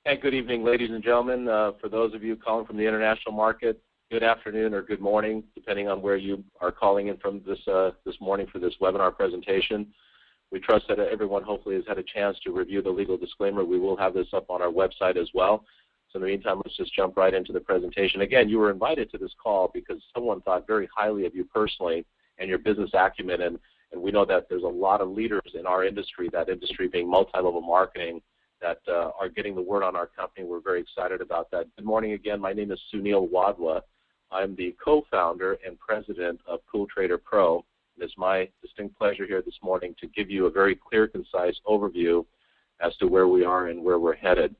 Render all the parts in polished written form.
And good evening, ladies and gentlemen. For those of you calling from the international market, good afternoon or good morning, depending on where you are calling in from this morning for this webinar presentation. We trust that everyone hopefully has had a chance to review the legal disclaimer. We will have this up on our website as well. So in the meantime, let's just jump right into the presentation. Again, you were invited to this call because someone thought very highly of you personally and your business acumen. And we know that there's a lot of leaders in our industry, that industry being multi-level marketing, that are getting the word on our company. We're very excited about that. Good morning again. My name is Sunil Wadhwa. I'm the co-founder and president of CoolTrader Pro. It's my distinct pleasure here this morning to give you a very clear, concise overview as to where we are and where we're headed.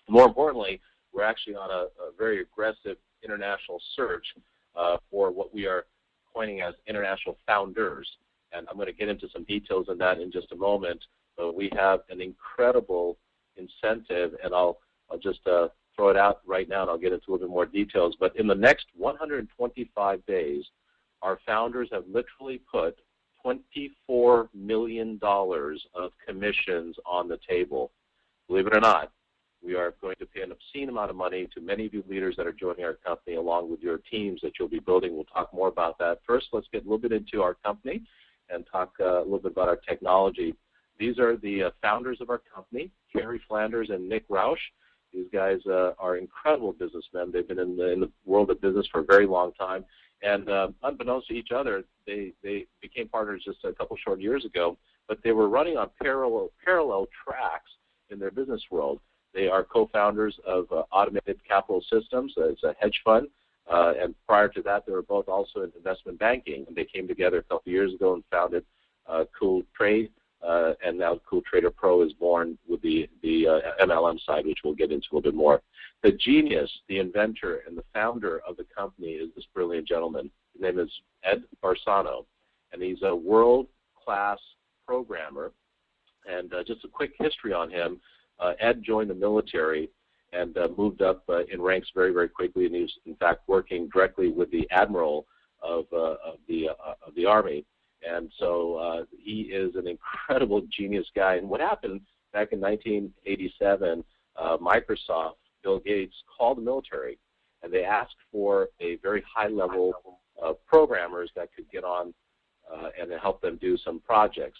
More importantly, we're actually on a very aggressive international search for what we are coining as international founders. And I'm going to get into some details on that in just a moment. But we have an incredible incentive, and I'll just throw it out right now, and I'll get into a little bit more details. But in the next 125 days, our founders have literally put $24 million of commissions on the table. Believe it or not, we are going to pay an obscene amount of money to many of you leaders that are joining our company along with your teams that you'll be building. We'll talk more about that. First, let's get a little bit into our company and talk a little bit about our technology. These are the founders of our company, Kerry Flanders and Nick Roush. These guys are incredible businessmen. They've been in the world of business for a very long time. And unbeknownst to each other, they became partners just a couple short years ago, but they were running on parallel tracks in their business world. They are co-founders of Automated Capital Systems. It's a hedge fund. And prior to that, they were both also in investment banking. And they came together a couple years ago and founded CoolTrade. And now CoolTrader Pro is born with the MLM side, which we'll get into a little bit more. The genius, the inventor, and the founder of the company is this brilliant gentleman. His name is Ed Barsano, and he's a world-class programmer. And just a quick history on him, Ed joined the military and moved up in ranks very, very quickly, and he was, in fact, working directly with the admiral of the Army. And so he is an incredible genius guy. And what happened back in 1987, Microsoft, Bill Gates, called the military, and they asked for a very high level of programmers that could get on and help them do some projects.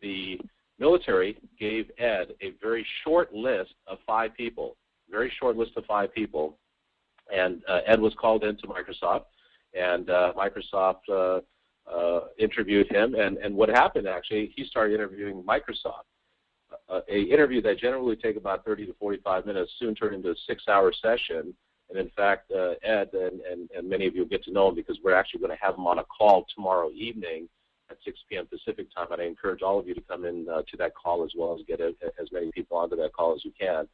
The military gave Ed a very short list of 5 people, and Ed was called into Microsoft. And Microsoft interviewed him, and what happened actually, he started interviewing Microsoft. An interview that generally would take about 30 to 45 minutes soon turned into a 6-hour session. And in fact, Ed and many of you will get to know him because we're actually going to have him on a call tomorrow evening at 6 p.m. Pacific time. And I encourage all of you to come in to that call as well as get as many people onto that call as you can.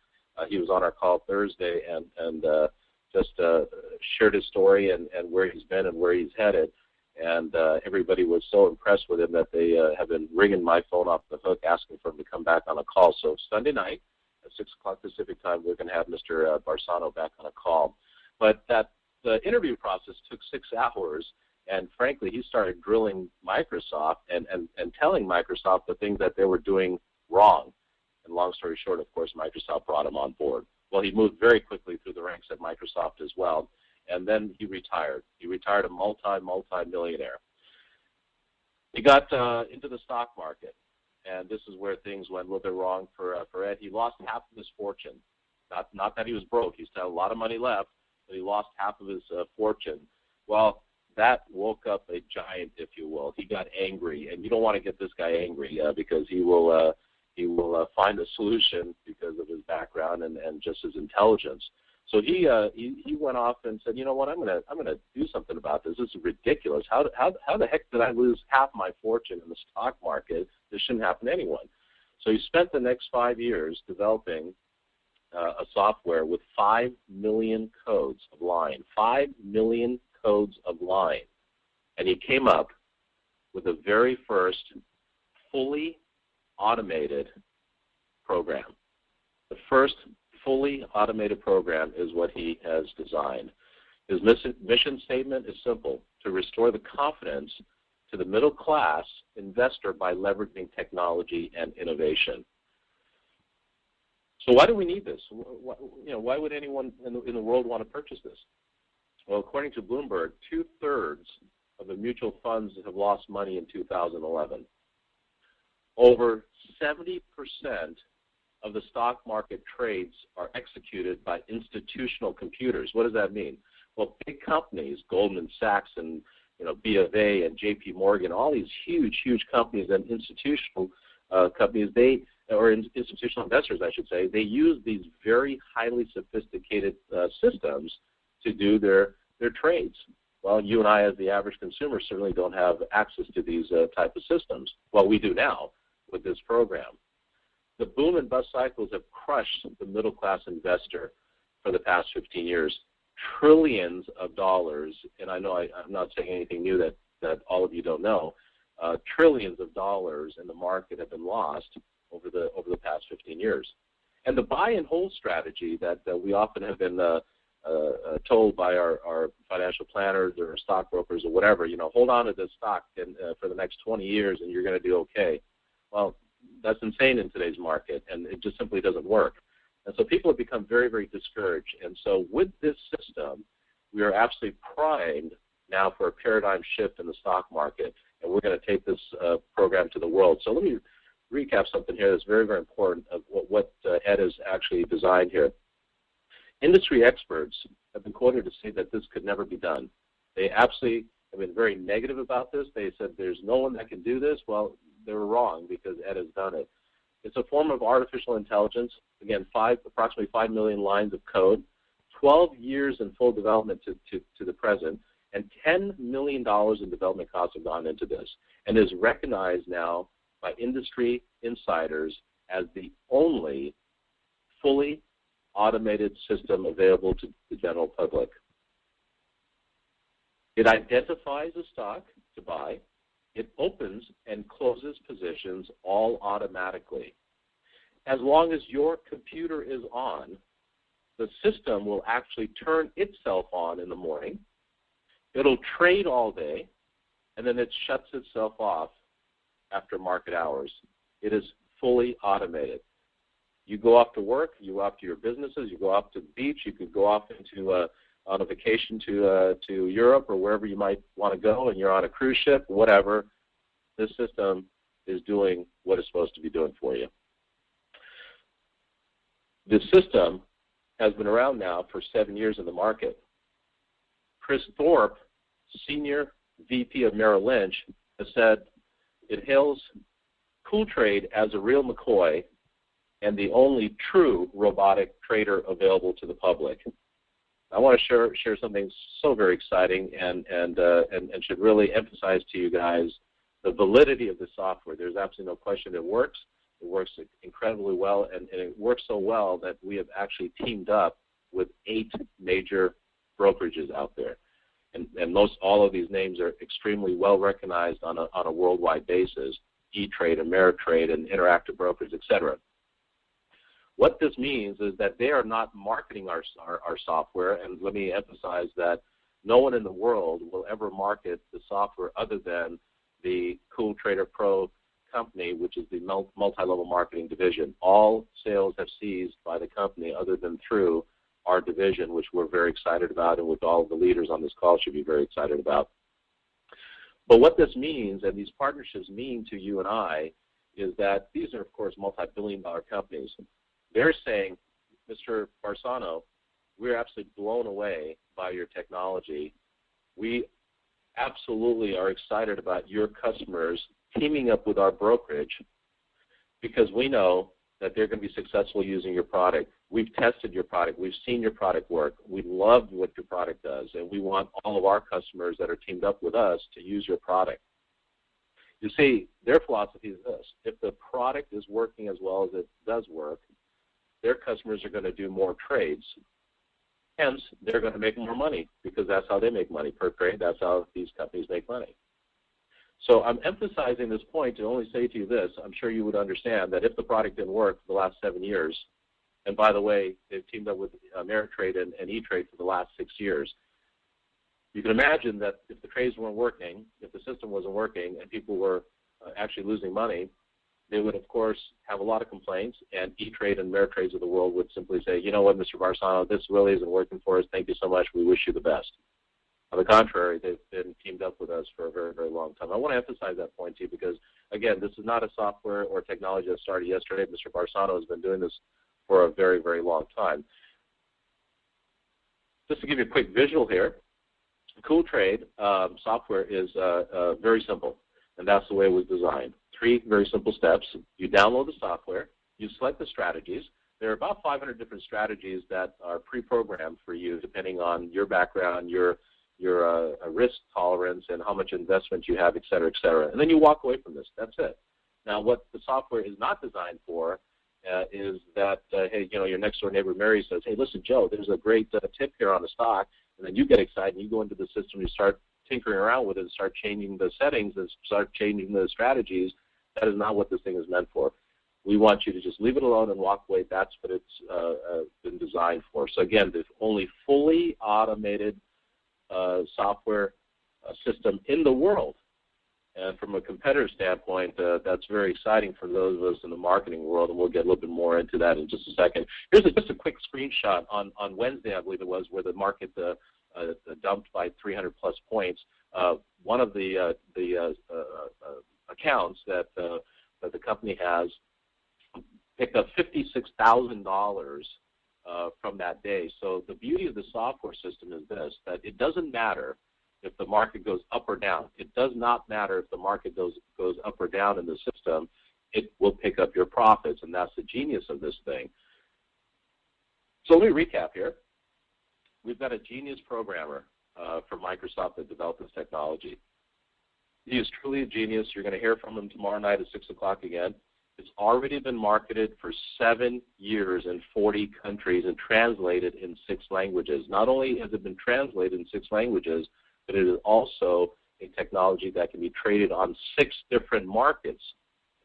He was on our call Thursday and just shared his story and where he's been and where he's headed. And everybody was so impressed with him that they have been ringing my phone off the hook asking for him to come back on a call. So Sunday night at 6 o'clock Pacific time, we're going to have Mr. Barsano back on a call. But the interview process took 6 hours, and frankly, he started drilling Microsoft and telling Microsoft the things that they were doing wrong. And long story short, of course, Microsoft brought him on board. Well, he moved very quickly through the ranks at Microsoft as well, and then he retired. He retired a multi-millionaire. He got into the stock market, and this is where things went a little bit wrong for Ed. He lost half of his fortune. Not that he was broke. He still had a lot of money left, but he lost half of his fortune. Well, that woke up a giant, if you will. He got angry, and you don't want to get this guy angry because he will find a solution because of his background and just his intelligence. So he went off and said, you know what, I'm gonna do something about this. This is ridiculous. How the heck did I lose half my fortune in the stock market? This shouldn't happen to anyone. So he spent the next 5 years developing a software with 5 million codes of line. 5 million codes of line. And he came up with the very first fully automated program. The first fully automated program is what he has designed. His mission statement is simple: to restore the confidence to the middle class investor by leveraging technology and innovation. So why do we need this? Why would anyone in the world want to purchase this? Well, according to Bloomberg, 2/3 of the mutual funds have lost money in 2011. Over 70% of the stock market trades are executed by institutional computers. What does that mean? Well, big companies, Goldman Sachs and B of A and J.P. Morgan, all these huge companies and institutional companies, institutional investors, I should say, they use these very highly sophisticated systems to do their trades. Well, you and I, as the average consumer, certainly don't have access to these type of systems. Well, we do now with this program. The boom and bust cycles have crushed the middle-class investor for the past 15 years. Trillions of dollars, and I know I'm not saying anything new that all of you don't know, trillions of dollars in the market have been lost over the past 15 years. And the buy and hold strategy that we often have been told by our financial planners or stockbrokers or whatever, hold on to this stock for the next 20 years and you're going to do okay. Well, that's insane in today's market, and it just simply doesn't work. And so people have become very, very discouraged. And so with this system, we are absolutely primed now for a paradigm shift in the stock market, and we're going to take this program to the world. So let me recap something here that's very, very important of what Ed has actually designed here. Industry experts have been quoted to say that this could never be done. They absolutely have been very negative about this. They said there's no one that can do this. Well, they were wrong because Ed has done it. It's a form of artificial intelligence. Again, approximately 5 million lines of code, 12 years in full development to the present, and $10 million in development costs have gone into this, and is recognized now by industry insiders as the only fully automated system available to the general public. It identifies a stock to buy. It opens and closes positions all automatically. As long as your computer is on, the system will actually turn itself on in the morning. It'll trade all day, and then it shuts itself off after market hours. It is fully automated. You go off to work, you go off to your businesses, you go off to the beach, you could go off on a vacation to Europe or wherever you might want to go, and you're on a cruise ship, whatever. This system is doing what it's supposed to be doing for you. This system has been around now for 7 years in the market. Chris Thorpe, Senior VP of Merrill Lynch, has said it hails CoolTrade as a real McCoy and the only true robotic trader available to the public. I want to share something so very exciting and should really emphasize to you guys the validity of the software. There's absolutely no question it works. It works incredibly well, and it works so well that we have actually teamed up with 8 major brokerages out there. And all of these names are extremely well recognized on a worldwide basis: E-Trade, Ameritrade, and Interactive Brokers, etc. What this means is that they are not marketing our software, and let me emphasize that no one in the world will ever market the software other than the CoolTrader Pro company, which is the multi-level marketing division. All sales have ceased by the company other than through our division, which we're very excited about and which all of the leaders on this call should be very excited about. But what this means, and these partnerships mean to you and I, is that these are, of course, multi-billion-dollar companies. They're saying, Mr. Barsano, we're absolutely blown away by your technology. We absolutely are excited about your customers teaming up with our brokerage because we know that they're going to be successful using your product. We've tested your product. We've seen your product work. We love what your product does, and we want all of our customers that are teamed up with us to use your product. You see, their philosophy is this: if the product is working as well as it does work, their customers are going to do more trades. Hence, they're going to make more money because that's how they make money per trade. That's how these companies make money. So I'm emphasizing this point to only say to you this: I'm sure you would understand that if the product didn't work for the last 7 years, and by the way, they've teamed up with Ameritrade and E-Trade for the last 6 years, you can imagine that if the trades weren't working, if the system wasn't working, and people were actually losing money, they would, of course, have a lot of complaints, and E-Trade and Ameritrades of the world would simply say, you know what, Mr. Barsano, this really isn't working for us. Thank you so much. We wish you the best. On the contrary, they've been teamed up with us for a very, very long time. I want to emphasize that point to you because, again, this is not a software or technology that started yesterday. Mr. Barsano has been doing this for a very, very long time. Just to give you a quick visual here, CoolTrade software is very simple, and that's the way it was designed. 3 very simple steps. You download the software. You select the strategies. There are about 500 different strategies that are pre-programmed for you depending on your background, your risk tolerance, and how much investment you have, et cetera, et cetera. And then you walk away from this. That's it. Now, what the software is not designed for is that, hey, you know, your next door neighbor Mary says, hey, listen, Joe, there's a great tip here on the stock, and then you get excited and you go into the system, you start tinkering around with it and start changing the settings and start changing the strategies. That is not what this thing is meant for. We want you to just leave it alone and walk away. That's what it's been designed for. So again, the only fully automated software system in the world. And from a competitor standpoint, that's very exciting for those of us in the marketing world, and we'll get a little bit more into that in just a second. Here's just a quick screenshot on Wednesday, I believe it was, where the market dumped by 300-plus points. One of the accounts that the company has picked up $56,000 from that day. So the beauty of the software system is this, that it doesn't matter if the market goes up or down. It does not matter if the market goes up or down in the system. It will pick up your profits, and that's the genius of this thing. So let me recap here. We've got a genius programmer from Microsoft that developed this technology. He is truly a genius. You're going to hear from him tomorrow night at 6 o'clock again. It's already been marketed for 7 years in 40 countries and translated in 6 languages. Not only has it been translated in 6 languages, but it is also a technology that can be traded on 6 different markets.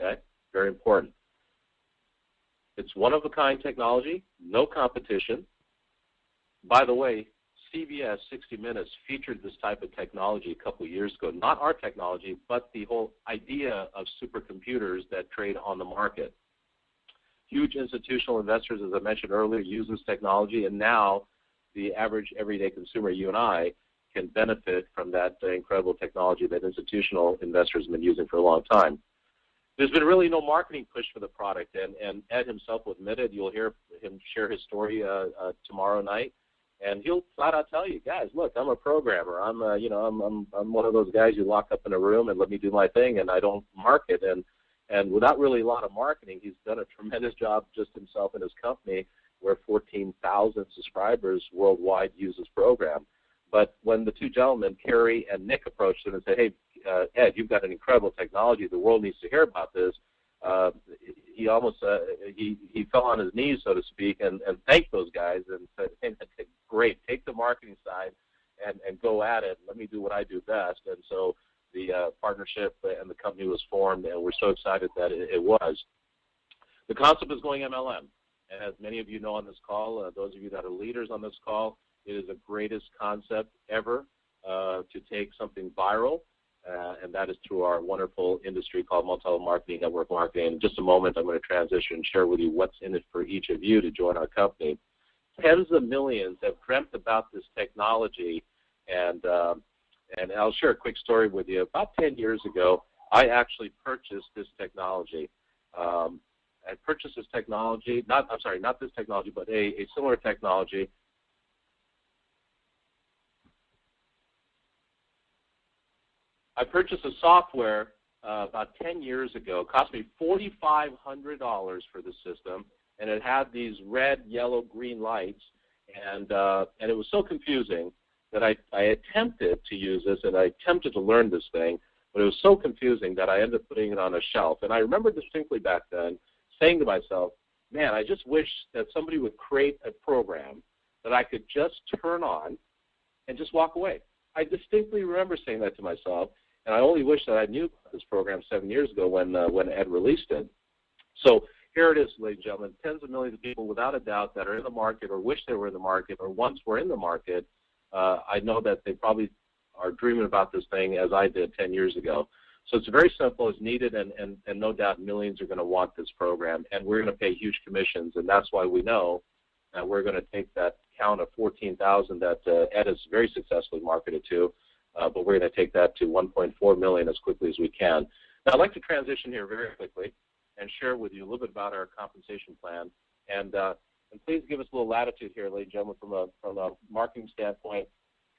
Okay? Very important. It's one-of-a-kind technology, no competition. By the way, CBS 60 Minutes featured this type of technology a couple of years ago. Not our technology, but the whole idea of supercomputers that trade on the market. Huge institutional investors, as I mentioned earlier, use this technology, and now the average everyday consumer, you and I, can benefit from that incredible technology that institutional investors have been using for a long time. There's been really no marketing push for the product, and Ed himself will admit it. You'll hear him share his story tomorrow night. And he'll flat out tell you, guys, look, I'm a programmer. I'm one of those guys you lock up in a room and let me do my thing, and I don't market. And without really a lot of marketing, he's done a tremendous job just himself and his company, where 14,000 subscribers worldwide use this program. But when the 2 gentlemen, Kerry and Nick, approached him and said, hey, Ed, you've got an incredible technology. The world needs to hear about this. He almost he fell on his knees, so to speak, and thanked those guys and said, hey, great, take the marketing side and go at it. Let me do what I do best. And so the partnership and the company was formed, and we're so excited that it was. The concept is going MLM. And as many of you know on this call, those of you that are leaders on this call, it is the greatest concept ever to take something viral. And that is through our wonderful industry called Multi-Level Marketing, Network Marketing. In just a moment, I'm going to transition and share with you what's in it for each of you to join our company. Tens of millions have dreamt about this technology, and I'll share a quick story with you. About 10 years ago, I actually purchased this technology. I purchased this technology, not this technology, but a similar technology. I purchased a software about 10 years ago. It cost me $4,500 for the system, and it had these red, yellow, green lights, and it was so confusing that I attempted to use this, and I attempted to learn this thing, but it was so confusing that I ended up putting it on a shelf. And I remember distinctly back then saying to myself, man, I just wish that somebody would create a program that I could just turn on and just walk away. I distinctly remember saying that to myself, and I only wish that I knew about this program 7 years ago when Ed released it. So here it is, ladies and gentlemen, tens of millions of people without a doubt that are in the market or wish they were in the market or once were in the market. I know that they probably are dreaming about this thing as I did 10 years ago. So it's very simple, it's needed, and no doubt millions are going to want this program, and we're going to pay huge commissions, and that's why we know that we're going to take that count of 14,000 that Ed has very successfully marketed to, but we're going to take that to 1.4 million as quickly as we can. Now, I'd like to transition here very quickly and share with you a little bit about our compensation plan, and please give us a little latitude here, ladies and gentlemen, from a marketing standpoint.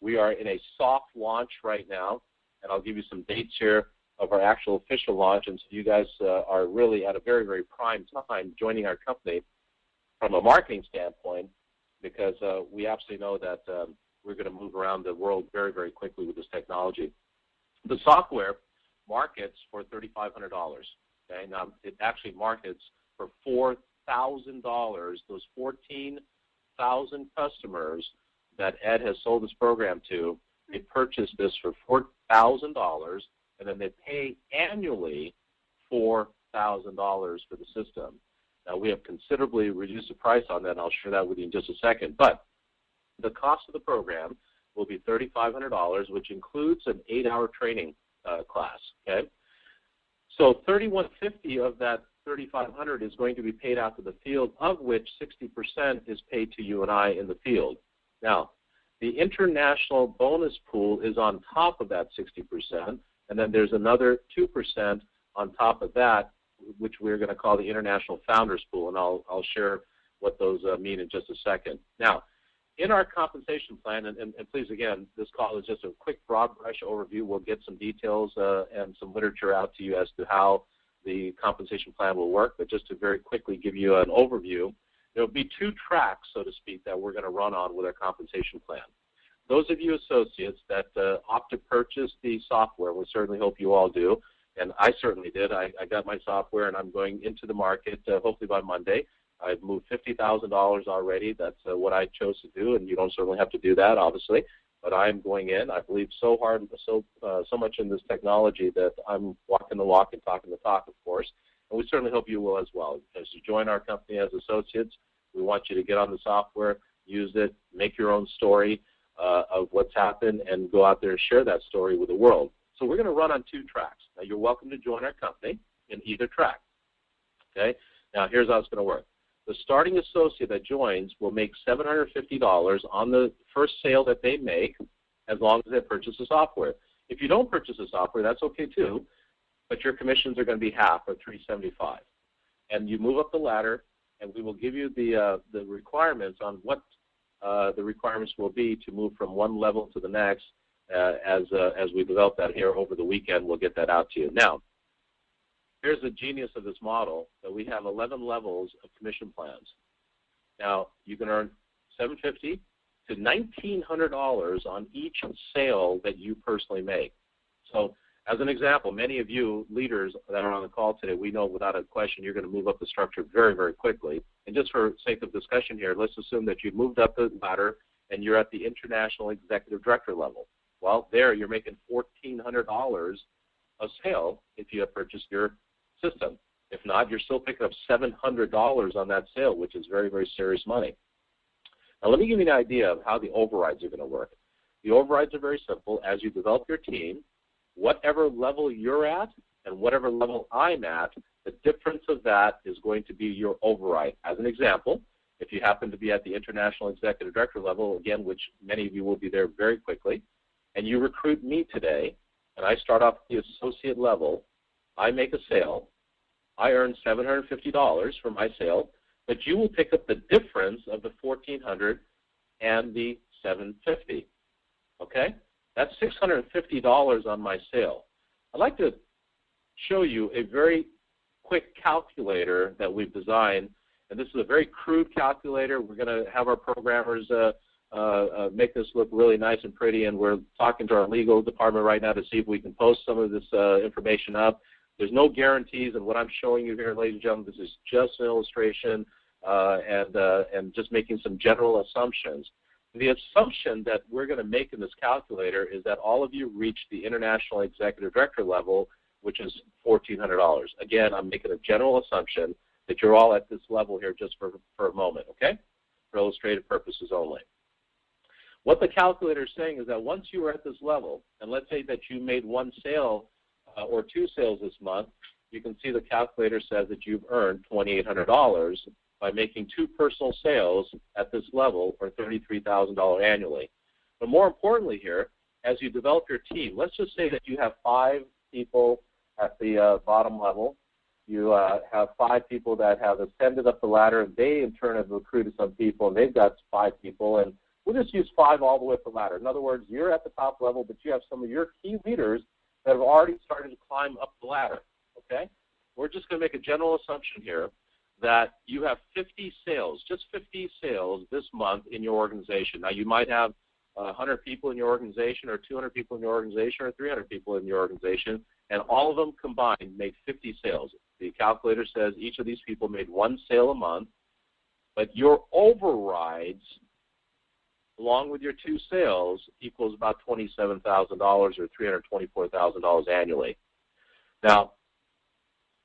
We are in a soft launch right now, and I'll give you some dates here of our actual official launch, and so you guys are really at a very, very prime time joining our company from a marketing standpoint, because we absolutely know that we're going to move around the world very, very quickly with this technology. The software markets for $3,500. Okay? Now, it actually markets for $4,000. Those 14,000 customers that Ed has sold this program to, they purchased this for $4,000, and then they pay annually $4,000 for the system. Now, we have considerably reduced the price on that, and I'll share that with you in just a second. But the cost of the program will be $3,500, which includes an 8-hour training class. Okay? So $3,150 of that $3,500 is going to be paid out to the field, of which 60% is paid to you and I in the field. Now, the international bonus pool is on top of that 60%, and then there's another 2% on top of that, which we're going to call the International Founders Pool, and I'll share what those mean in just a second. Now, in our compensation plan, and please, again, this call is just a quick broad brush overview. We'll get some details and some literature out to you as to how the compensation plan will work, but just to very quickly give you an overview, there will be 2 tracks, so to speak, that we're going to run on with our compensation plan. Those of you associates that opt to purchase the software, we certainly hope you all do, and I certainly did. I got my software, and I'm going into the market hopefully by Monday. I've moved $50,000 already. That's what I chose to do, and you don't certainly have to do that, obviously. But I'm going in. I believe so hard, so much in this technology that I'm walking the walk and talking the talk, of course. And we certainly hope you will as well. As you join our company as associates, we want you to get on the software, use it, make your own story of what's happened, and go out there and share that story with the world. So we're going to run on 2 tracks. Now, you're welcome to join our company in either track. Okay? Now, here's how it's going to work. The starting associate that joins will make $750 on the first sale that they make, as long as they purchase the software. If you don't purchase the software, that's okay too, but your commissions are going to be half, or $375. And you move up the ladder, and we will give you the requirements on what the requirements will be to move from one level to the next. As we develop that here over the weekend, we'll get that out to you. Now, here's the genius of this model, that we have 11 levels of commission plans. Now, you can earn $750 to $1,900 on each sale that you personally make. So, as an example, many of you leaders that are on the call today, we know without a question you're going to move up the structure very, very quickly. And just for sake of discussion here, let's assume that you've moved up the ladder and you're at the International Executive Director level. Well, there you're making $1,400 a sale if you have purchased your system. If not, you're still picking up $700 on that sale, which is very, very serious money. Now, let me give you an idea of how the overrides are going to work. The overrides are very simple. As you develop your team, whatever level you're at and whatever level I'm at, the difference of that is going to be your override. As an example, if you happen to be at the International Executive Director level, again, which many of you will be there very quickly, and you recruit me today, and I start off at the associate level, I make a sale, I earn $750 for my sale, but you will pick up the difference of the $1,400 and the $750. Okay? That's $650 on my sale. I'd like to show you a very quick calculator that we've designed, and this is a very crude calculator. We're going to have our programmers make this look really nice and pretty, and we're talking to our legal department right now to see if we can post some of this information up. There's no guarantees, and what I'm showing you here, ladies and gentlemen, this is just an illustration and just making some general assumptions. The assumption that we're going to make in this calculator is that all of you reach the International Executive Director level, which is $1,400. Again, I'm making a general assumption that you're all at this level here just for a moment, okay? For illustrative purposes only. What the calculator is saying is that once you are at this level, and let's say that you made one sale or 2 sales this month, you can see the calculator says that you've earned $2,800 by making 2 personal sales at this level, or $33,000 annually. But more importantly here, as you develop your team, let's just say that you have 5 people at the bottom level. You have 5 people that have ascended up the ladder, and they in turn have recruited some people, and they've got 5 people, and we'll just use 5 all the way up the ladder. In other words, you're at the top level, but you have some of your key leaders that have already started to climb up the ladder, okay? We're just going to make a general assumption here that you have 50 sales, just 50 sales this month in your organization. Now, you might have 100 people in your organization, or 200 people in your organization, or 300 people in your organization, and all of them combined made 50 sales. The calculator says each of these people made 1 sale a month, but your overrides, along with your 2 sales, equals about $27,000 or $324,000 annually. Now,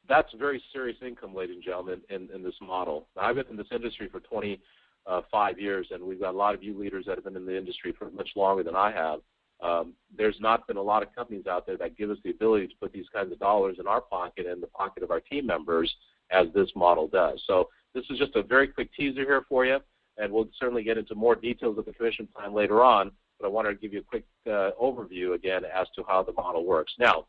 that's very serious income, ladies and gentlemen, in this model. Now, I've been in this industry for 25 years, and we've got a lot of you leaders that have been in the industry for much longer than I have. There's not been a lot of companies out there that give us the ability to put these kinds of dollars in our pocket and the pocket of our team members as this model does. So this is just a very quick teaser here for you, and we'll certainly get into more details of the commission plan later on, but I wanted to give you a quick overview again as to how the model works. Now,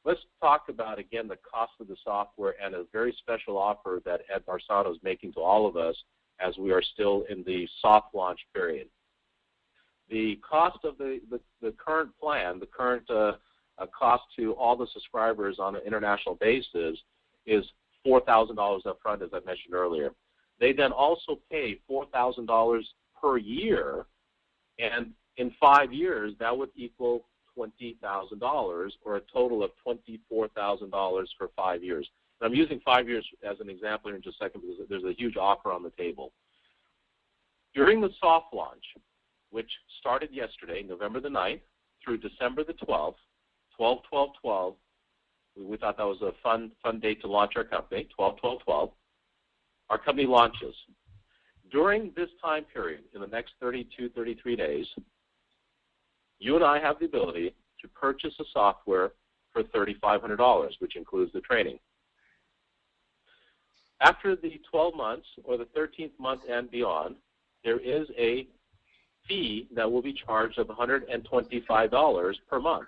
let's talk about, again, the cost of the software and a very special offer that Ed Marsano is making to all of us as we are still in the soft launch period. The cost of the current plan, the current cost to all the subscribers on an international basis is $4,000 up front, as I mentioned earlier. They then also pay $4,000 per year, and in 5 years, that would equal $20,000, or a total of $24,000 for 5 years. And I'm using 5 years as an example here in just a second because there's a huge offer on the table. During the soft launch, which started yesterday, November the 9th, through December the 12th, 12-12-12, we thought that was a fun date to launch our company, 12-12-12, our company launches. During this time period, in the next 32, 33 days, you and I have the ability to purchase a software for $3,500, which includes the training. After the 12 months or the 13th month and beyond, there is a fee that will be charged of $125 per month.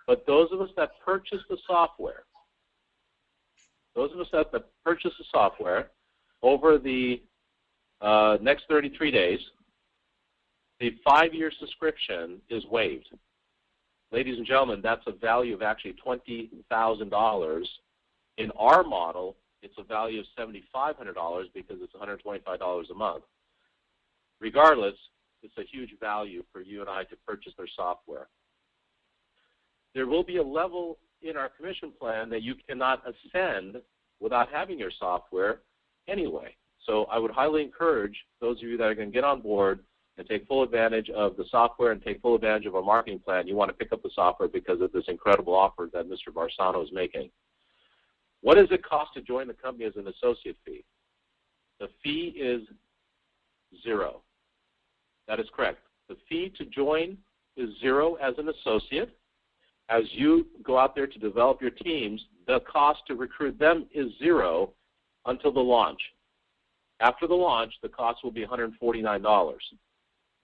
But those of us that purchase the software, over the next 33 days, the 5-year subscription is waived. Ladies and gentlemen, that's a value of actually $20,000. In our model, it's a value of $7,500 because it's $125 a month. Regardless, it's a huge value for you and I to purchase their software. There will be a level in our commission plan that you cannot ascend without having your software anyway. So I would highly encourage those of you that are going to get on board and take full advantage of the software and take full advantage of our marketing plan. You want to pick up the software because of this incredible offer that Mr. Marsano is making. What does it cost to join the company as an associate fee? The fee is $0. That is correct. The fee to join is $0 as an associate. As you go out there to develop your teams, the cost to recruit them is $0 until the launch. After the launch, the cost will be $149.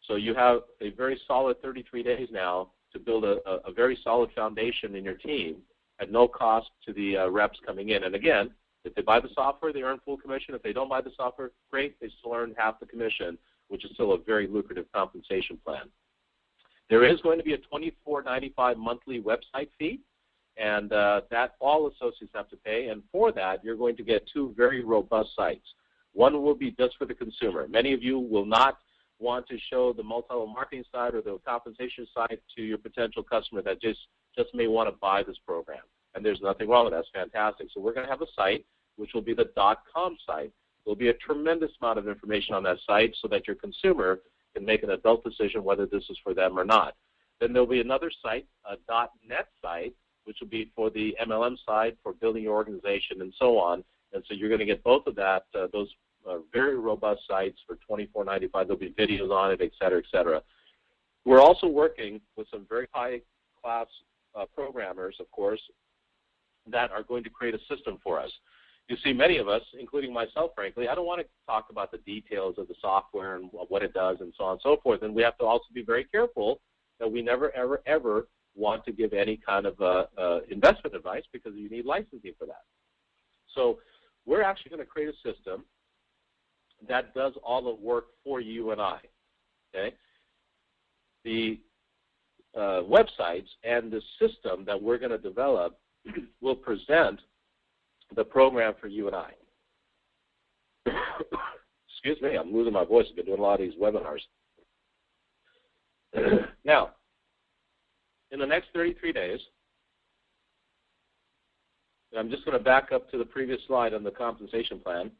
So you have a very solid 33 days now to build a very solid foundation in your team at no cost to the reps coming in. And again, if they buy the software, they earn full commission. If they don't buy the software, great, they still earn half the commission, which is still a very lucrative compensation plan. There is going to be a $24.95 monthly website fee, and that all associates have to pay. And for that, you're going to get 2 very robust sites. One will be just for the consumer. Many of you will not want to show the multi-level marketing side or the compensation side to your potential customer that just may want to buy this program. And there's nothing wrong with that. That's fantastic. So we're going to have a site, which will be the .com site. There'll be a tremendous amount of information on that site so that your consumer can make an adult decision whether this is for them or not. Then there'll be another site, a .net site, which will be for the MLM side, for building your organization and so on. And so you're going to get both of that, those very robust sites for $24.95. There'll be videos on it, et cetera, et cetera. We're also working with some very high-class programmers, of course, that are going to create a system for us. You see, many of us, including myself, frankly, I don't want to talk about the details of the software and what it does and so on and so forth. And we have to also be very careful that we never, ever, ever want to give any kind of investment advice because you need licensing for that. So we're actually going to create a system that does all the work for you and I. Okay? The websites and the system that we're going to develop will present the program for you and I. Excuse me, I'm losing my voice. I've been doing a lot of these webinars. Now, in the next 33 days, I'm just going to back up to the previous slide on the compensation plan.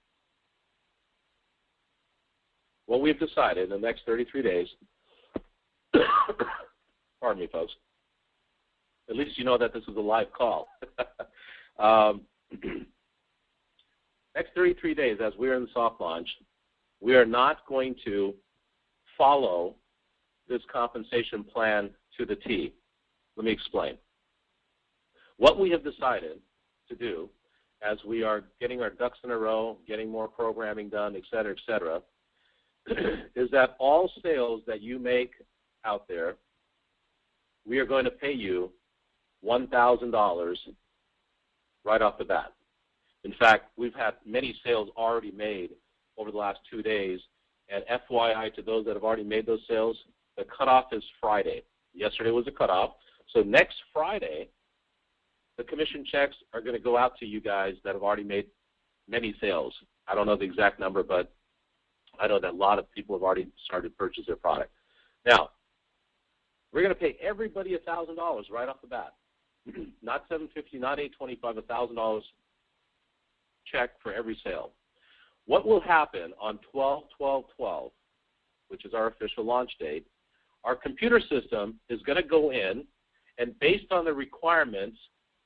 What we've decided in the next 33 days, pardon me, folks, at least you know that this is a live call. Next 33 days, as we're in the soft launch, we are not going to follow this compensation plan to the T. Let me explain. What we have decided to do as we are getting our ducks in a row, getting more programming done, et cetera, is that all sales that you make out there, we are going to pay you $1,000 right off the bat. In fact, we've had many sales already made over the last 2 days, and FYI to those that have already made those sales, the cutoff is Friday. Yesterday was the cutoff. So next Friday, the commission checks are going to go out to you guys that have already made many sales. I don't know the exact number, but I know that a lot of people have already started to purchase their product. Now, we're going to pay everybody $1,000 right off the bat. Not $750, not $825, $1,000 check for every sale. What will happen on 12/12/12, which is our official launch date, our computer system is going to go in, and based on the requirements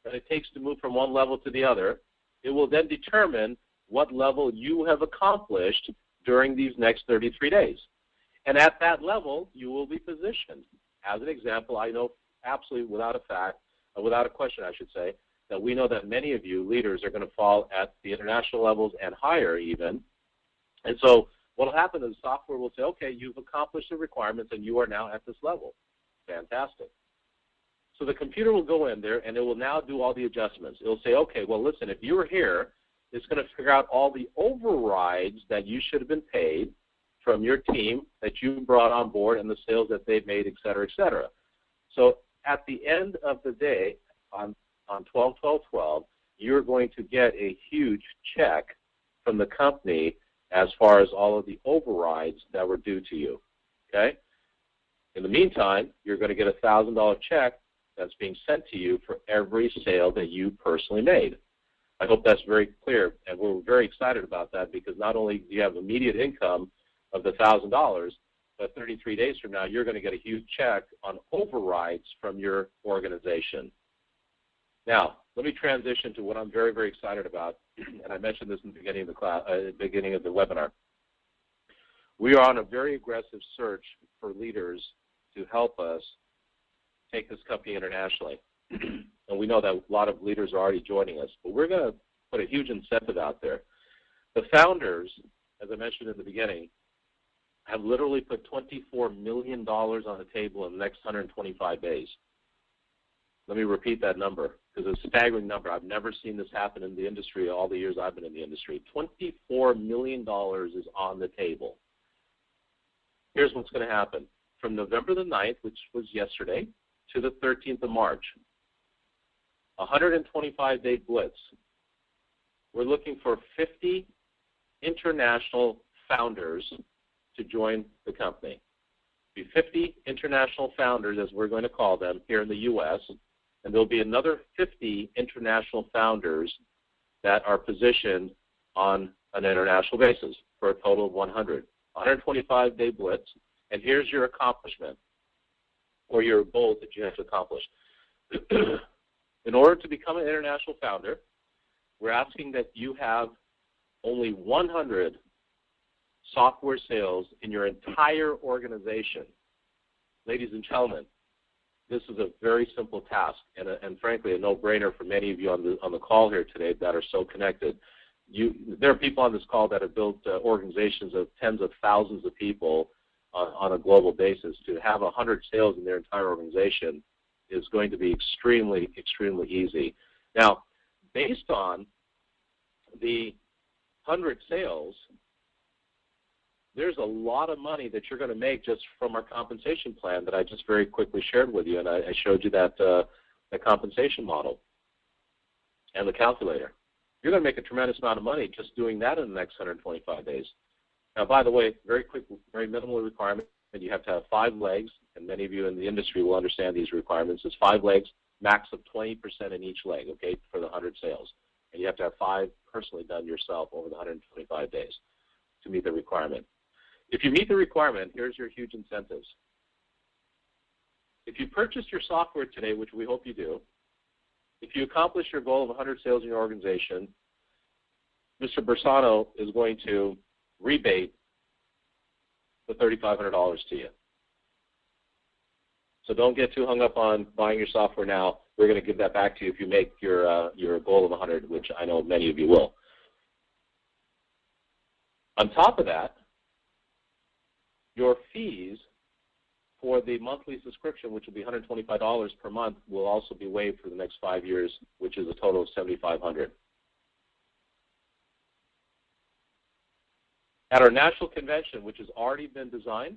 that it takes to move from one level to the other, it will then determine what level you have accomplished during these next 33 days. And at that level, you will be positioned. As an example, I know absolutely without a question, I should say, that we know that many of you leaders are going to fall at the international levels and higher even. And so what will happen is the software will say, okay, you've accomplished the requirements and you are now at this level. Fantastic. So the computer will go in there and it will now do all the adjustments. It will say, okay, well, listen, if you were here, it's going to figure out all the overrides that you should have been paid from your team that you brought on board and the sales that they've made, et cetera, et cetera. So at the end of the day, on 12/12/12, you're going to get a huge check from the company as far as all of the overrides that were due to you, okay? In the meantime, you're going to get a $1,000 check that's being sent to you for every sale that you personally made. I hope that's very clear, and we're very excited about that because not only do you have immediate income of the $1,000, but 33 days from now, you're going to get a huge check on overrides from your organization. Now, let me transition to what I'm very, very excited about, and I mentioned this in the beginning of the class, beginning of the webinar. We are on a very aggressive search for leaders to help us take this company internationally. And we know that a lot of leaders are already joining us, but we're going to put a huge incentive out there. The founders, as I mentioned in the beginning, have literally put $24 million on the table in the next 125 days. Let me repeat that number because it's a staggering number. I've never seen this happen in the industry all the years I've been in the industry. $24 million is on the table. Here's what's going to happen. From November the 9th, which was yesterday, to the 13th of March, 125-day blitz. We're looking for 50 international founders to join the company. Be 50 international founders, as we're going to call them, here in the U.S., and there'll be another 50 international founders that are positioned on an international basis for a total of 100. 125-day blitz, and here's your accomplishment, or your goal that you have to accomplish. In order to become an international founder, we're asking that you have only 100 software sales in your entire organization. Ladies and gentlemen, this is a very simple task, and frankly, a no-brainer for many of you on the call here today that are so connected. There are people on this call that have built organizations of tens of thousands of people on a global basis. To have 100 sales in their entire organization is going to be extremely, extremely easy. Now, based on the 100 sales, there's a lot of money that you're going to make just from our compensation plan that I just very quickly shared with you, and I showed you that compensation model and the calculator. You're going to make a tremendous amount of money just doing that in the next 125 days. Now, by the way, very quick, very minimal requirement, that you have to have 5 legs, and many of you in the industry will understand these requirements. It's 5 legs, max of 20% in each leg, okay, for the 100 sales. And you have to have 5 personally done yourself over the 125 days to meet the requirement. If you meet the requirement, here's your huge incentives. If you purchase your software today, which we hope you do, if you accomplish your goal of 100 sales in your organization, Mr. Bersano is going to rebate the $3,500 to you. So don't get too hung up on buying your software now. We're going to give that back to you if you make your goal of 100, which I know many of you will. On top of that, your fees for the monthly subscription, which will be $125 per month, will also be waived for the next 5 years, which is a total of $7,500. At our national convention, which has already been designed,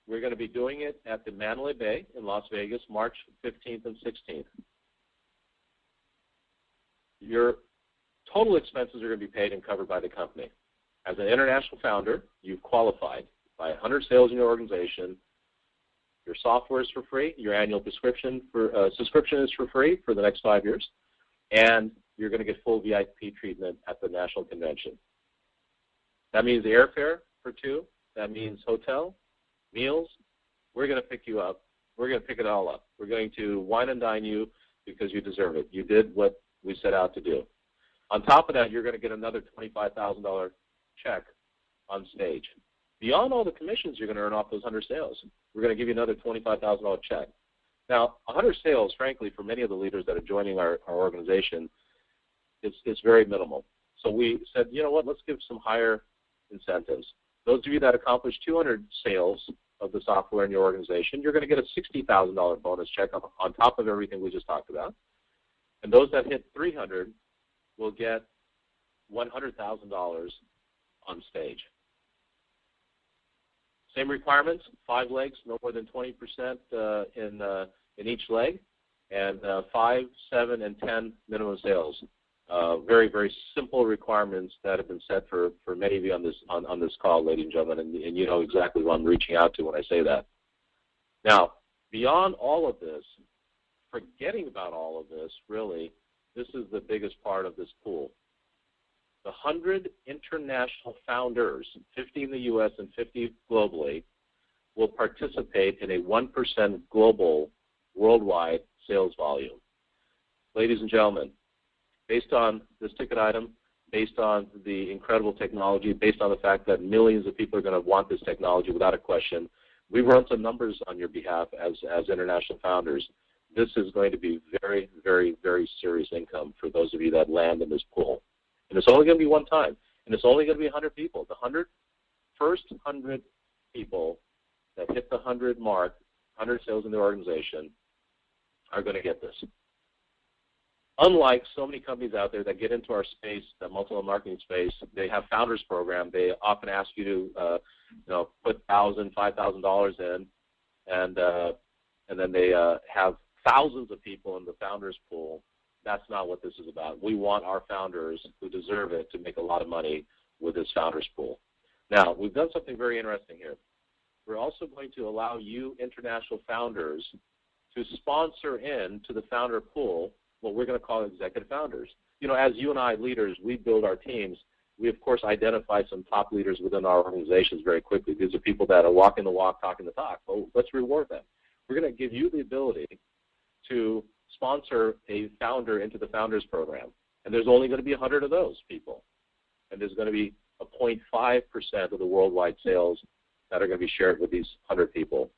we're going to be doing it at the Mandalay Bay in Las Vegas, March 15th and 16th. Your total expenses are going to be paid and covered by the company. As an international founder, you've qualified. By 100 sales in your organization, your software is for free, your annual subscription is for free for the next 5 years, and you're going to get full VIP treatment at the national convention. That means the airfare for 2. That means hotel, meals. We're going to pick you up. We're going to pick it all up. We're going to wine and dine you because you deserve it. You did what we set out to do. On top of that, you're going to get another $25,000 check on stage. Beyond all the commissions you're going to earn off those 100 sales, we're going to give you another $25,000 check. Now, 100 sales, frankly, for many of the leaders that are joining our organization, it's very minimal. So we said, you know what, let's give some higher incentives. Those of you that accomplish 200 sales of the software in your organization, you're going to get a $60,000 bonus check on top of everything we just talked about. And those that hit 300 will get $100,000 on stage. Same requirements, 5 legs, no more than 20% in each leg, and 5, 7, and 10 minimum sales. Very, very simple requirements that have been set for many of you on this call, ladies and gentlemen, and you know exactly who I'm reaching out to when I say that. Now, beyond all of this, forgetting about all of this, really, this is the biggest part of this pool. The 100 international founders, 50 in the U.S. and 50 globally, will participate in a 1% global, worldwide sales volume. Ladies and gentlemen, based on this ticket item, based on the incredible technology, based on the fact that millions of people are going to want this technology without a question, we've run some numbers on your behalf as international founders. This is going to be very, very, very serious income for those of you that land in this pool. And it's only going to be one time, and it's only going to be 100 people. The first 100 people that hit the 100 mark, 100 sales in their organization, are going to get this. Unlike so many companies out there that get into our space, the multi-level marketing space, they have founders program. They often ask you to, put $1,000, $5,000 in, and then they have thousands of people in the founders pool. That's not what this is about. We want our founders who deserve it to make a lot of money with this founders pool. Now, we've done something very interesting here. We're also going to allow you international founders to sponsor into the founder pool what we're going to call executive founders. You know, as you and I leaders, we build our teams. We, of course, identify some top leaders within our organizations very quickly. These are people that are walking the walk, talking the talk. Well, let's reward them. We're going to give you the ability to sponsor a founder into the Founders Program. And there's only going to be 100 of those people. And there's going to be a 0.5% of the worldwide sales that are going to be shared with these 100 people.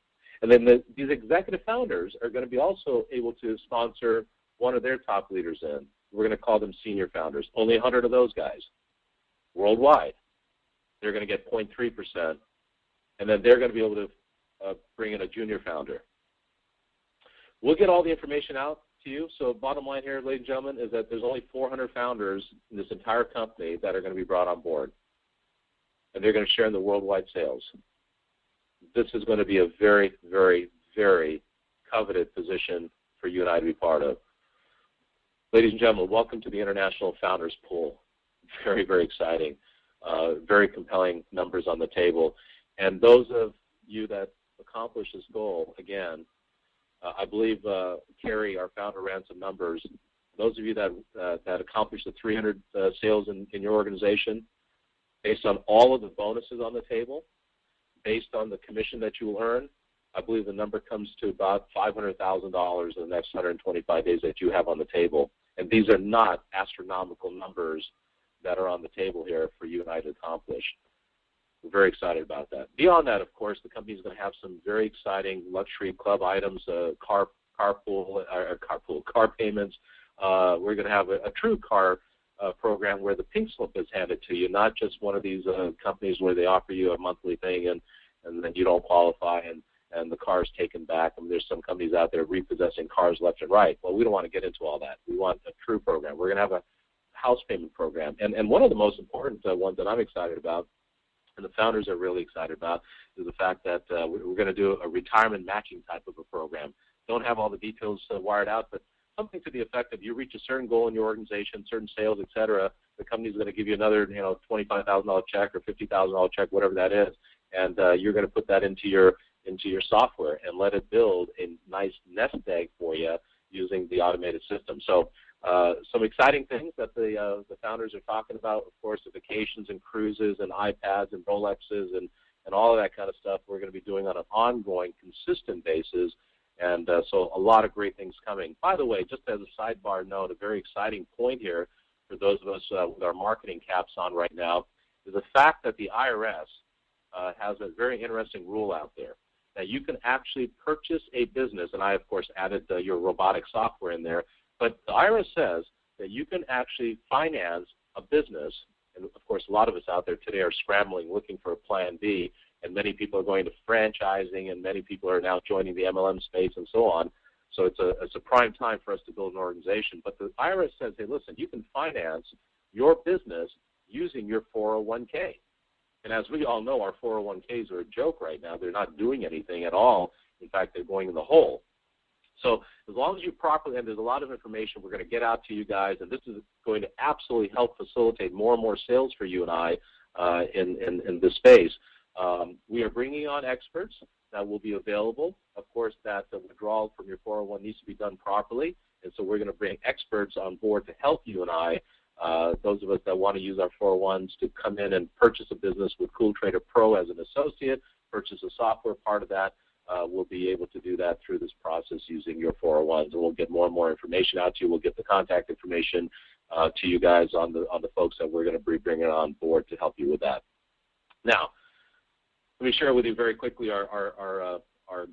And then these executive founders are going to be also able to sponsor one of their top leaders in. We're going to call them senior founders. Only 100 of those guys worldwide. They're going to get 0.3%, and then they're going to be able to bring in a junior founder. We'll get all the information out to you. So bottom line here, ladies and gentlemen, is that there's only 400 founders in this entire company that are going to be brought on board, and they're going to share in the worldwide sales. This is going to be a very, very, very coveted position for you and I to be part of. Ladies and gentlemen, welcome to the International Founders Pool. Very, very exciting. Very compelling numbers on the table. And those of you that accomplish this goal, again, I believe Carrie, our founder, ran some numbers. Those of you that accomplished the 300 sales in your organization, based on all of the bonuses on the table, based on the commission that you will earn, I believe the number comes to about $500,000 in the next 125 days that you have on the table. And these are not astronomical numbers that are on the table here for you and I to accomplish. We're very excited about that. Beyond that, of course, the company is going to have some very exciting luxury club items, car payments. We're going to have a true car program where the pink slip is handed to you, not just one of these companies where they offer you a monthly thing and then you don't qualify and the car is taken back. I mean, there's some companies out there repossessing cars left and right. Well, we don't want to get into all that. We want a true program. We're going to have a house payment program. And one of the most important ones that I'm excited about, and the founders are really excited about, is the fact that we're going to do a retirement matching type of a program. Don't have all the details wired out, but something to the effect of you reach a certain goal in your organization, certain sales, et cetera, the company's going to give you another, $25,000 check or $50,000 check, whatever that is, and you're going to put that into your software and let it build a nice nest egg for you using the automated system. So some exciting things that the founders are talking about, of course, the vacations and cruises and iPads and Rolexes and all of that kind of stuff we're going to be doing on an ongoing, consistent basis. And so a lot of great things coming. By the way, just as a sidebar note, a very exciting point here for those of us with our marketing caps on right now is the fact that the IRS has a very interesting rule out there that you can actually purchase a business, and I, of course, added your robotic software in there, but the IRS says that you can actually finance a business, and, of course, a lot of us out there today are scrambling, looking for a plan B, and many people are going to franchising, and many people are now joining the MLM space and so on. So it's a prime time for us to build an organization. But the IRS says, hey, listen, you can finance your business using your 401k. And as we all know, our 401ks are a joke right now. They're not doing anything at all. In fact, they're going in the hole. So as long as you properly, and there's a lot of information we're going to get out to you guys, and this is going to absolutely help facilitate more and more sales for you and I in this space. We are bringing on experts that will be available. Of course, that the withdrawal from your 401 needs to be done properly, and so we're going to bring experts on board to help you and I, those of us that want to use our 401s, to come in and purchase a business with CoolTrader Pro as an associate, purchase a software part of that. We'll be able to do that through this process using your 401s, and we'll get more and more information out to you. We'll get the contact information to you guys on the folks that we're going to be bringing on board to help you with that. Now, let me share with you very quickly our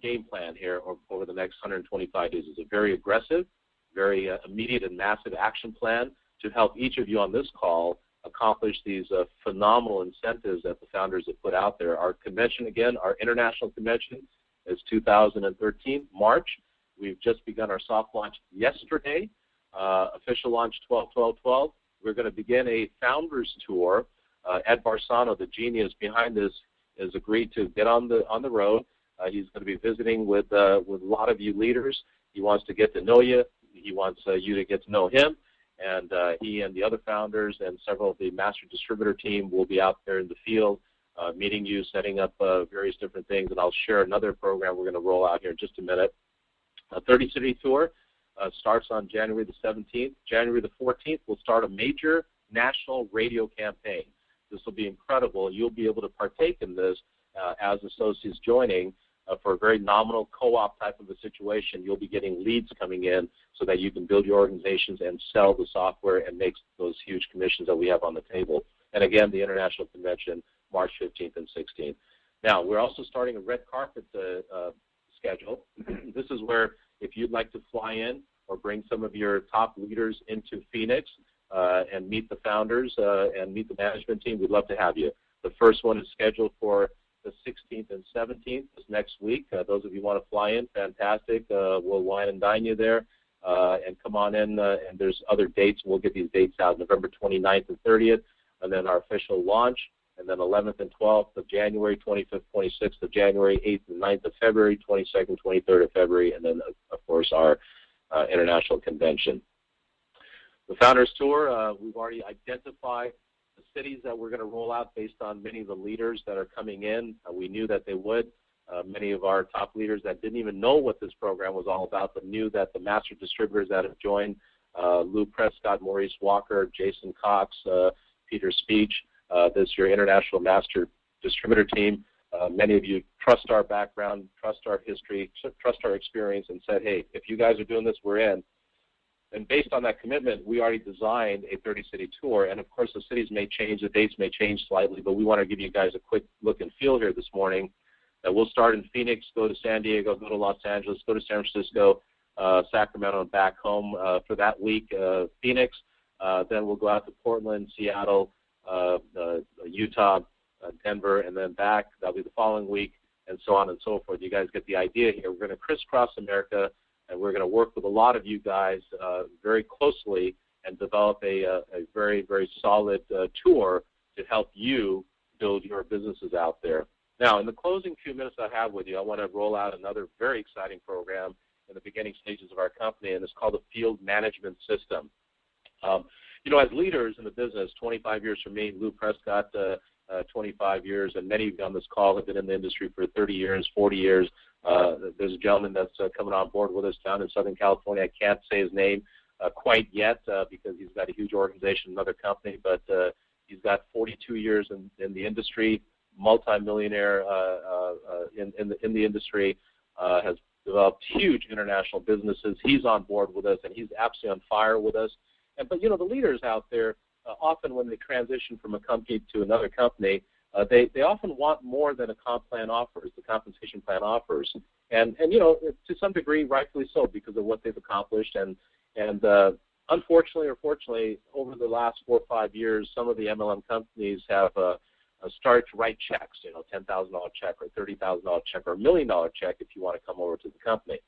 game plan here over the next 125 days. It's a very aggressive, very immediate and massive action plan to help each of you on this call accomplish these phenomenal incentives that the founders have put out there. Our convention, again, our international convention, is 2013, March. We've just begun our soft launch yesterday, official launch 12/12/12. We're going to begin a founders tour. Ed Barsano, the genius behind this, has agreed to get on the road. He's going to be visiting with a lot of you leaders. He wants to get to know you. He wants you to get to know him. And he and the other founders and several of the master distributor team will be out there in the field meeting you, setting up various different things. And I'll share another program we're going to roll out here in just a minute. A 30-city tour starts on January the 17th. January the 14th, we'll start a major national radio campaign. This will be incredible. You'll be able to partake in this as associates joining for a very nominal co-op type of a situation. You'll be getting leads coming in so that you can build your organizations and sell the software and make those huge commissions that we have on the table. And again, the International Convention, March 15th and 16th. Now, we're also starting a red carpet schedule. This is where if you'd like to fly in or bring some of your top leaders into Phoenix and meet the founders and meet the management team, we'd love to have you. The first one is scheduled for the 16th and 17th, this next week. Those of you who want to fly in, fantastic. We'll wine and dine you there. And come on in, and there's other dates. We'll get these dates out, November 29th and 30th, and then our official launch, and then 11th and 12th of January, 25th, 26th of January, 8th and 9th of February, 22nd, 23rd of February, and then, of course, our international convention. The Founders Tour, we've already identified the cities that we're going to roll out based on many of the leaders that are coming in. We knew that they would. Many of our top leaders that didn't even know what this program was all about, but knew that the master distributors that have joined, Lou Prescott, Maurice Walker, Jason Cox, Peter Speech, this is your international master distributor team. Many of you trust our background, trust our history, trust our experience, and said, hey, if you guys are doing this, we're in. And based on that commitment, we already designed a 30-city tour. And, of course, the cities may change, the dates may change slightly, but we want to give you guys a quick look and feel here this morning. We'll start in Phoenix, go to San Diego, go to Los Angeles, go to San Francisco, Sacramento, and back home for that week. Phoenix, then we'll go out to Portland, Seattle, Utah, Denver, and then back. That'll be the following week, and so on and so forth. You guys get the idea here. We're going to crisscross America, and we're going to work with a lot of you guys very closely and develop a very, very solid tour to help you build your businesses out there. Now, in the closing few minutes I have with you, I want to roll out another very exciting program in the beginning stages of our company, and it's called the Field Management System. You know, as leaders in the business, 25 years for me, Lou Prescott, 25 years, and many of you on this call have been in the industry for 30 years, 40 years. There's a gentleman that's coming on board with us down in Southern California. I can't say his name quite yet because he's got a huge organization, another company, but he's got 42 years in the industry, multi-millionaire in the industry, has developed huge international businesses. He's on board with us, and he's absolutely on fire with us. But, you know, the leaders out there, often when they transition from a company to another company, they often want more than a comp plan offers, the compensation plan offers. And you know, to some degree, rightfully so, because of what they've accomplished. And unfortunately or fortunately, over the last 4 or 5 years, some of the MLM companies have started to write checks, you know, $10,000 check or $30,000 check or $1 million check if you want to come over to the company.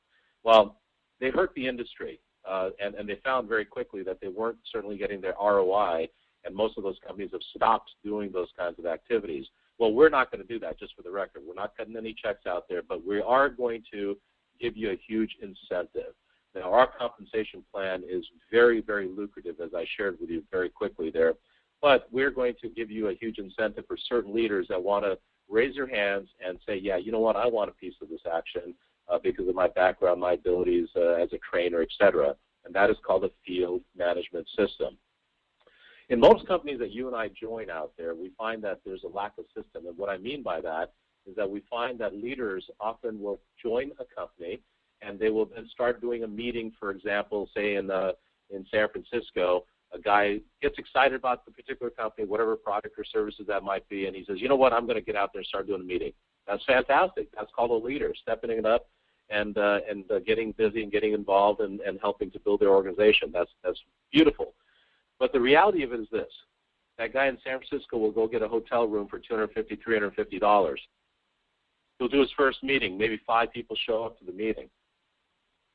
Well, they hurt the industry. And they found very quickly that they weren't certainly getting their ROI, and most of those companies have stopped doing those kinds of activities. Well, we're not going to do that, just for the record. We're not cutting any checks out there, but we are going to give you a huge incentive. Now, our compensation plan is very, very lucrative, as I shared with you very quickly there, but we're going to give you a huge incentive for certain leaders that want to raise their hands and say, yeah, you know what, I want a piece of this action. Because of my background, my abilities as a trainer, et cetera. And that is called a field management system. In most companies that you and I join out there, we find that there's a lack of system. And what I mean by that is that we find that leaders often will join a company and they will then start doing a meeting, for example, say in San Francisco. A guy gets excited about the particular company, whatever product or services that might be, and he says, you know what, I'm going to get out there and start doing a meeting. That's fantastic. That's called a leader, stepping it up and getting busy and getting involved and helping to build their organization. That's beautiful. But the reality of it is this. That guy in San Francisco will go get a hotel room for $250, $350. He'll do his first meeting. Maybe 5 people show up to the meeting.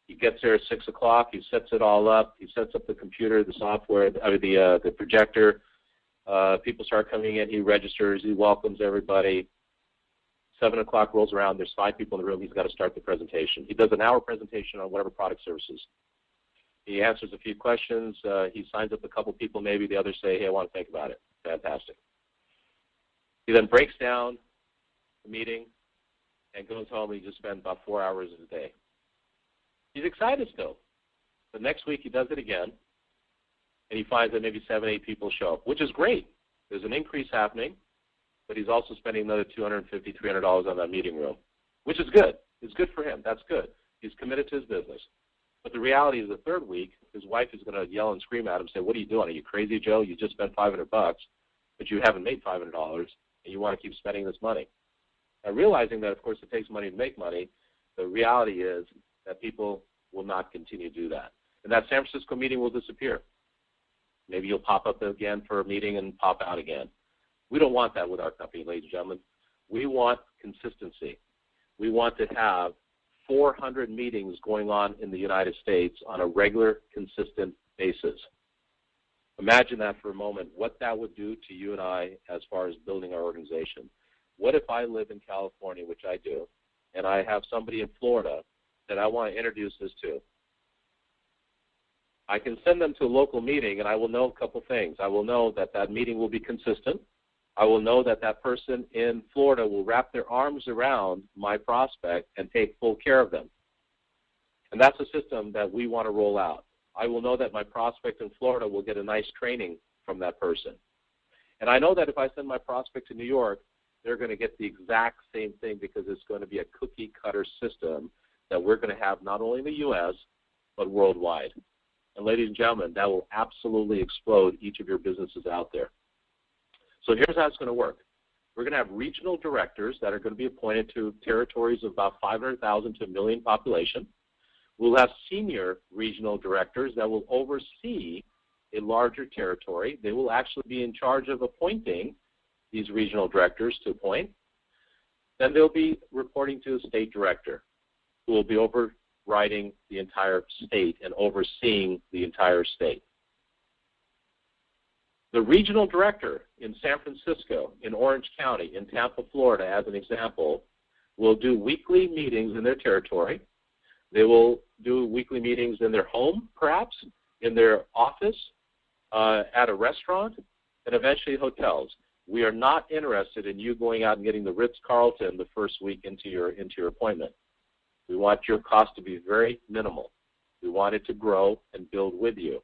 He gets there at 6 o'clock. He sets it all up. He sets up the computer, the software, the projector. People start coming in. He registers. He welcomes everybody. 7 o'clock rolls around. There's 5 people in the room. He's got to start the presentation. He does an hour presentation on whatever product services. He answers a few questions. He signs up a couple people maybe. The others say, hey, I want to think about it. Fantastic. He then breaks down the meeting and goes home. He just spends about 4 hours a day. He's excited still. The next week he does it again, and he finds that maybe 7, 8 people show up, which is great. There's an increase happening, but he's also spending another $250, $300 on that meeting room, which is good. It's good for him. That's good. He's committed to his business. But the reality is the third week, his wife is going to yell and scream at him, say, what are you doing? Are you crazy, Joe? You just spent $500, but you haven't made $500, and you want to keep spending this money. Now, realizing that, of course, it takes money to make money, the reality is that people will not continue to do that. And that San Francisco meeting will disappear. Maybe you'll pop up again for a meeting and pop out again. We don't want that with our company, ladies and gentlemen. We want consistency. We want to have 400 meetings going on in the United States on a regular, consistent basis. Imagine that for a moment, what that would do to you and I as far as building our organization. What if I live in California, which I do, and I have somebody in Florida that I want to introduce this to? I can send them to a local meeting, and I will know a couple things. I will know that that meeting will be consistent. I will know that that person in Florida will wrap their arms around my prospect and take full care of them. And that's a system that we want to roll out. I will know that my prospect in Florida will get a nice training from that person. And I know that if I send my prospect to New York, they're going to get the exact same thing because it's going to be a cookie-cutter system that we're going to have not only in the U.S., but worldwide. And ladies and gentlemen, that will absolutely explode each of your businesses out there. So here's how it's going to work. We're going to have regional directors that are going to be appointed to territories of about 500,000 to 1 million population. We'll have senior regional directors that will oversee a larger territory. They will actually be in charge of appointing these regional directors to appoint. Then they'll be reporting to a state director who will be overriding the entire state and overseeing the entire state. The regional director in San Francisco, in Orange County, in Tampa, Florida, as an example, will do weekly meetings in their territory. They will do weekly meetings in their home, perhaps, in their office, at a restaurant, and eventually hotels. We are not interested in you going out and getting the Ritz-Carlton the first week into your appointment. We want your cost to be very minimal. We want it to grow and build with you.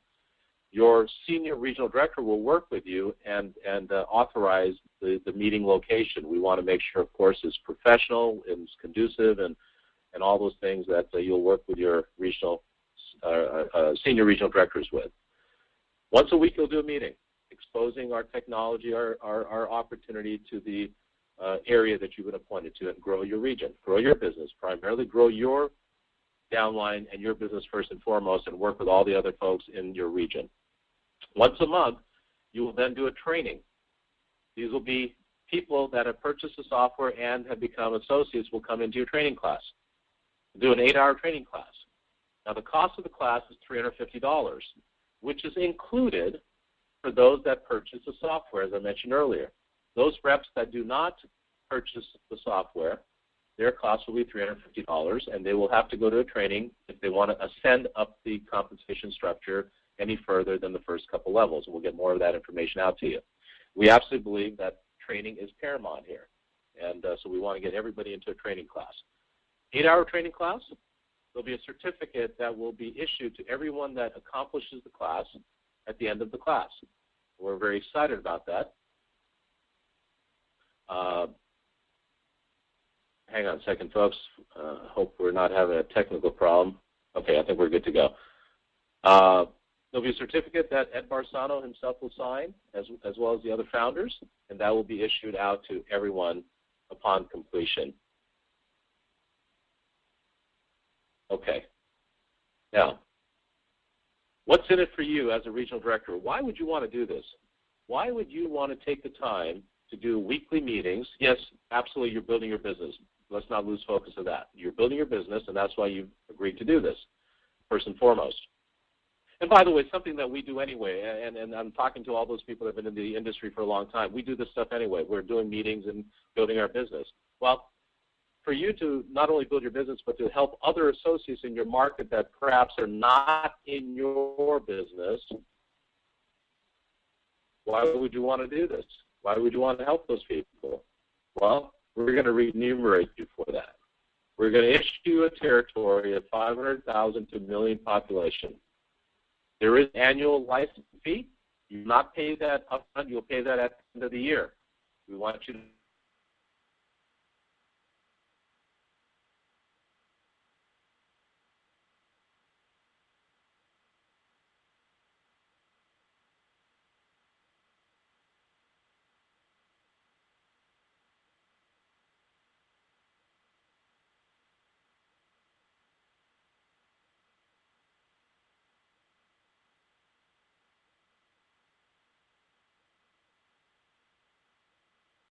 Your senior regional director will work with you and authorize the meeting location. We want to make sure, of course, it's professional and it's conducive and all those things that you'll work with your regional senior regional directors with. Once a week, you'll do a meeting exposing our technology, our opportunity to the area that you've been appointed to, and grow your region, grow your business, primarily grow your downline and your business first and foremost, and work with all the other folks in your region. Once a month, you will then do a training. These will be people that have purchased the software and have become associates will come into your training class. Do an 8-hour training class. Now, the cost of the class is $350, which is included for those that purchase the software, as I mentioned earlier. Those reps that do not purchase the software, their cost will be $350, and they will have to go to a training if they want to ascend up the compensation structure any further than the first couple levels. We'll get more of that information out to you. We absolutely believe that training is paramount here, and so we want to get everybody into a training class. 8-hour training class, there'll be a certificate that will be issued to everyone that accomplishes the class at the end of the class. We're very excited about that. Hang on a second, folks. Hope we're not having a technical problem. Okay, I think we're good to go. There'll be a certificate that Ed Barsano himself will sign, as well as the other founders, and that will be issued out to everyone upon completion. Okay. Now, what's in it for you as a regional director? Why would you want to do this? Why would you want to take the time to do weekly meetings? Yes, absolutely, you're building your business. Let's not lose focus of that. You're building your business, and that's why you've agreed to do this, first and foremost. And by the way, something that we do anyway, and I'm talking to all those people that have been in the industry for a long time. We do this stuff anyway. We're doing meetings and building our business. Well, for you to not only build your business, but to help other associates in your market that perhaps are not in your business, why would you want to do this? Why would you want to help those people? Well, we're going to remunerate you for that. We're going to issue a territory of 500,000 to 1 million population. There is annual license fee. You not pay that upfront. You'll pay that at the end of the year. We want you to